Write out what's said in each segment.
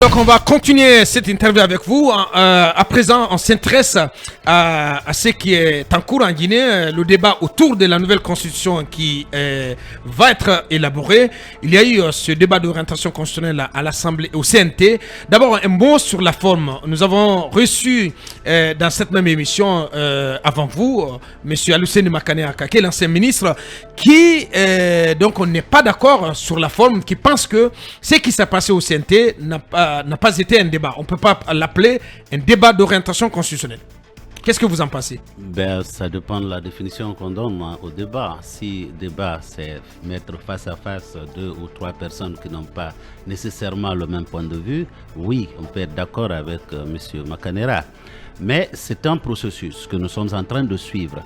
Donc on va continuer cette interview avec vous. À présent, on s'intéresse à ce qui est en cours en Guinée, le débat autour de la nouvelle constitution qui va être élaborée. Il y a eu ce débat d'orientation constitutionnelle à l'Assemblée, au CNT. D'abord, un mot sur la forme. Nous avons reçu dans cette même émission, avant vous, M. Aluseni Makaneaka, qui est l'ancien ministre, qui, donc, on n'est pas d'accord sur la forme, qui pense que ce qui s'est passé au CNT n'a pas été un débat. On ne peut pas l'appeler un débat d'orientation constitutionnelle. Qu'est-ce que vous en pensez? Ça dépend de la définition qu'on donne au débat. Si débat, c'est mettre face à face 2 ou 3 personnes qui n'ont pas nécessairement le même point de vue, oui, on peut être d'accord avec M. Makanera. Mais c'est un processus que nous sommes en train de suivre.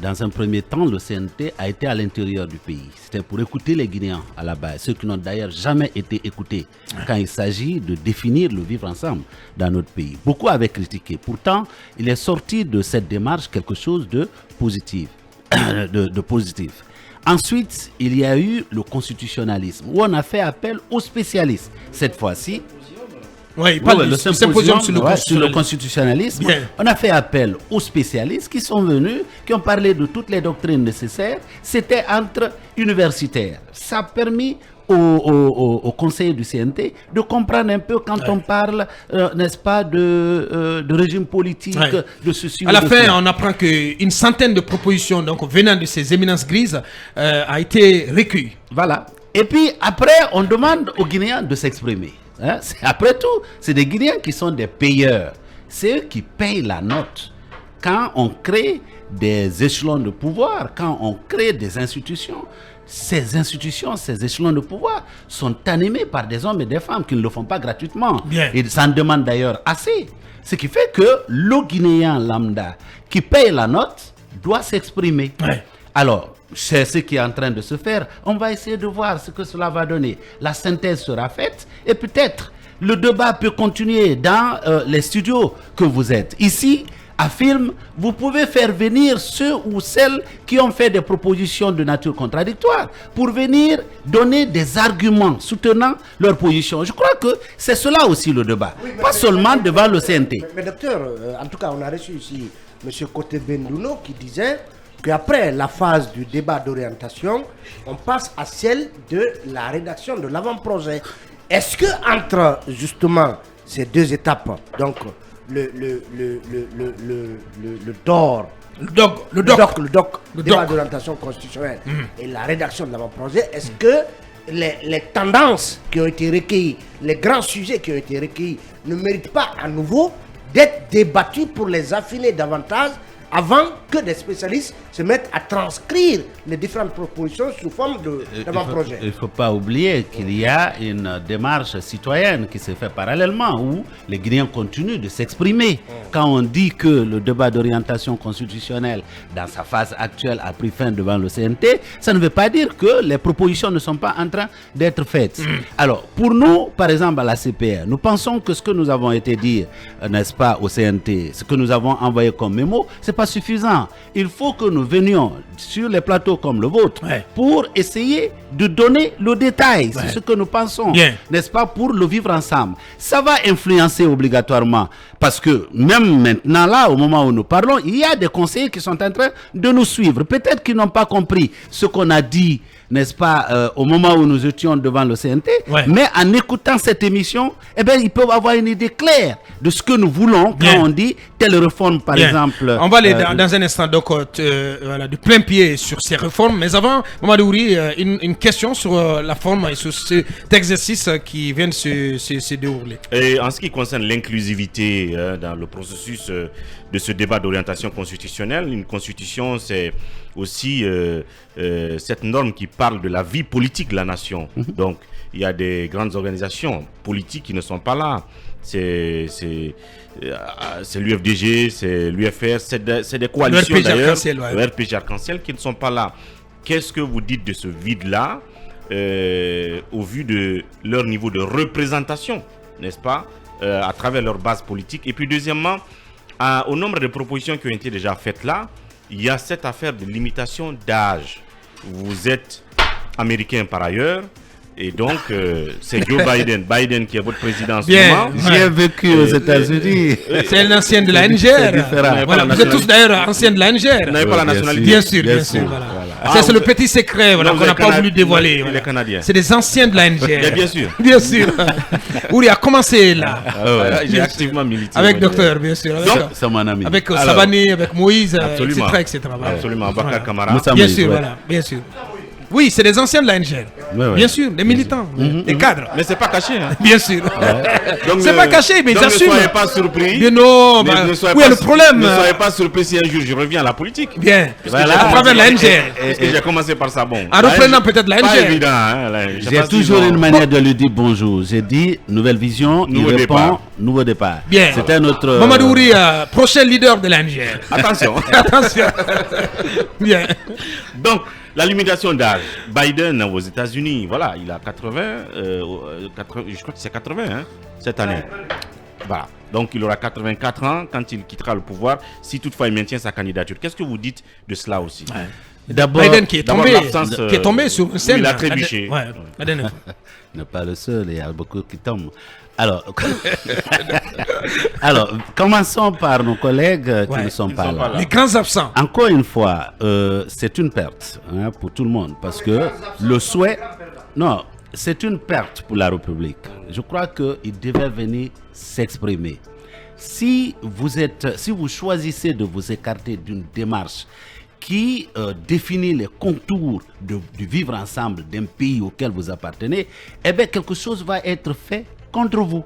Dans un premier temps, le CNT a été à l'intérieur du pays. C'était pour écouter les Guinéens à la base, ceux qui n'ont d'ailleurs jamais été écoutés quand il s'agit de définir le vivre ensemble dans notre pays. Beaucoup avaient critiqué. Pourtant, il est sorti de cette démarche quelque chose de positif. de positif. Ensuite, il y a eu le constitutionnalisme, où on a fait appel aux spécialistes. Cette fois-ci, oui, le symposium sur le constitutionnalisme. Bien. On a fait appel aux spécialistes qui sont venus, qui ont parlé de toutes les doctrines nécessaires. C'était entre universitaires. Ça a permis aux conseillers du CNT de comprendre un peu quand on parle, n'est-ce pas, de régime politique, de ceci. À la fin, on apprend qu'une centaine de propositions, donc venant de ces éminences grises, a été recueillies. Voilà. Et puis après, on demande aux Guinéens de s'exprimer. Après tout, c'est des Guinéens qui sont des payeurs. C'est eux qui payent la note. Quand on crée des échelons de pouvoir, quand on crée des institutions, ces institutions, ces échelons de pouvoir sont animés par des hommes et des femmes qui ne le font pas gratuitement. Bien. Et ça en demande d'ailleurs assez. Ce qui fait que le Guinéen lambda qui paye la note doit s'exprimer. Ouais. Alors, c'est ce qui est en train de se faire. On va essayer de voir ce que cela va donner. La synthèse sera faite et peut-être le débat peut continuer dans les studios que vous êtes. Ici, à Film, vous pouvez faire venir ceux ou celles qui ont fait des propositions de nature contradictoire pour venir donner des arguments soutenant leur position. Je crois que c'est cela aussi le débat, pas seulement devant le CNT. Mais docteur, en tout cas, on a reçu ici M. Koté Bendouno qui disait qu'après la phase du débat d'orientation, on passe à celle de la rédaction de l'avant-projet. Est-ce que entre justement ces deux étapes, donc le débat d'orientation constitutionnelle et la rédaction de l'avant-projet, est-ce que les tendances qui ont été recueillies, les grands sujets qui ont été recueillis ne méritent pas à nouveau d'être débattus pour les affiner davantage avant que des spécialistes se mettent à transcrire les différentes propositions sous forme d'avant-projet? Il ne faut pas oublier qu'il y a une démarche citoyenne qui se fait parallèlement où les Guinéens continuent de s'exprimer. Quand on dit que le débat d'orientation constitutionnelle dans sa phase actuelle a pris fin devant le CNT, ça ne veut pas dire que les propositions ne sont pas en train d'être faites. Alors, pour nous, par exemple à la CPR, nous pensons que ce que nous avons été dit, n'est-ce pas, au CNT, ce que nous avons envoyé comme mémo, c'est pas suffisant. Il faut que nous venions sur les plateaux comme le vôtre pour essayer de donner le détail. C'est ce que nous pensons, n'est-ce pas, pour le vivre ensemble. Ça va influencer obligatoirement parce que même maintenant là, au moment où nous parlons, il y a des conseillers qui sont en train de nous suivre. Peut-être qu'ils n'ont pas compris ce qu'on a dit, n'est-ce pas, au moment où nous étions devant le CNT, mais en écoutant cette émission, eh bien, ils peuvent avoir une idée claire de ce que nous voulons quand on dit telle réforme, par exemple. On va aller dans un instant donc, voilà, du plein pied sur ces réformes. Mais avant, Mamadou Ouri, une question sur la forme et sur cet exercice qui vient de se dérouler. Et en ce qui concerne l'inclusivité dans le processus de ce débat d'orientation constitutionnelle, une constitution, c'est aussi cette norme qui parle de la vie politique de la nation. Donc, il y a des grandes organisations politiques qui ne sont pas là. C'est l'UFDG, c'est l'UFR, c'est des coalitions d'ailleurs, le RPG Arc-en-Ciel qui ne sont pas là. Qu'est-ce que vous dites de ce vide-là au vu de leur niveau de représentation, n'est-ce pas, à travers leur base politique? Et puis deuxièmement, au nombre de propositions qui ont été déjà faites là, il y a cette affaire de limitation d'âge. Vous êtes américain par ailleurs, Et donc, c'est Joe Biden qui est votre président en ce Bien. moment. J'ai vécu aux États-Unis. C'est un ancien de la NGR. Voilà, vous êtes tous d'ailleurs anciens de la NGR. Vous n'avez pas la nationalité. Bien sûr. Voilà. Ça, c'est le petit secret qu'on n'a pas voulu dévoiler. Il est canadien. C'est des anciens de la NGR. Bien sûr. Bien sûr. Où il a commencé là. J'ai activement milité. Avec docteur, bien sûr. C'est mon ami. Avec Savani, avec Moïse, Absolument. etc. Absolument. Abakar Kamara. Bien sûr, voilà. Bien sûr. Oui, c'est des anciens de la NGR. Bien sûr, des militants, des cadres. Mais c'est pas caché. Bien sûr. C'est pas caché, mais ils assument. Ne soyez pas surpris. Mais non, le problème. Ne soyez pas surpris si un jour je reviens à la politique. Bien. À travers la NGR. Parce que j'ai commencé par ça, bon. En reprenant peut-être la NGR. Pas évident. J'ai toujours une manière de lui dire bonjour. J'ai dit nouvelle vision, il répond nouveau départ. Bien. C'était notre. Mamadou Ouri, prochain leader de la NGR. Attention. Attention. Bien. Donc, la limitation d'âge. Biden aux États-Unis, voilà, il a 80, je crois que c'est 80 cette année. Voilà. Donc, il aura 84 ans quand il quittera le pouvoir, si toutefois il maintient sa candidature. Qu'est-ce que vous dites de cela aussi? D'abord, Biden qui est tombé sur une scène. Il a trébuché. Biden n'est pas le seul, il y a beaucoup qui tombent. Alors, commençons par nos collègues qui ne sont pas là. Les grands absents. Encore une fois, c'est une perte pour tout le monde parce que le souhait... Non, c'est une perte pour la République. Je crois qu'il devait venir s'exprimer. Si vous choisissez de vous écarter d'une démarche qui définit les contours du vivre ensemble d'un pays auquel vous appartenez, eh bien, quelque chose va être fait contre vous.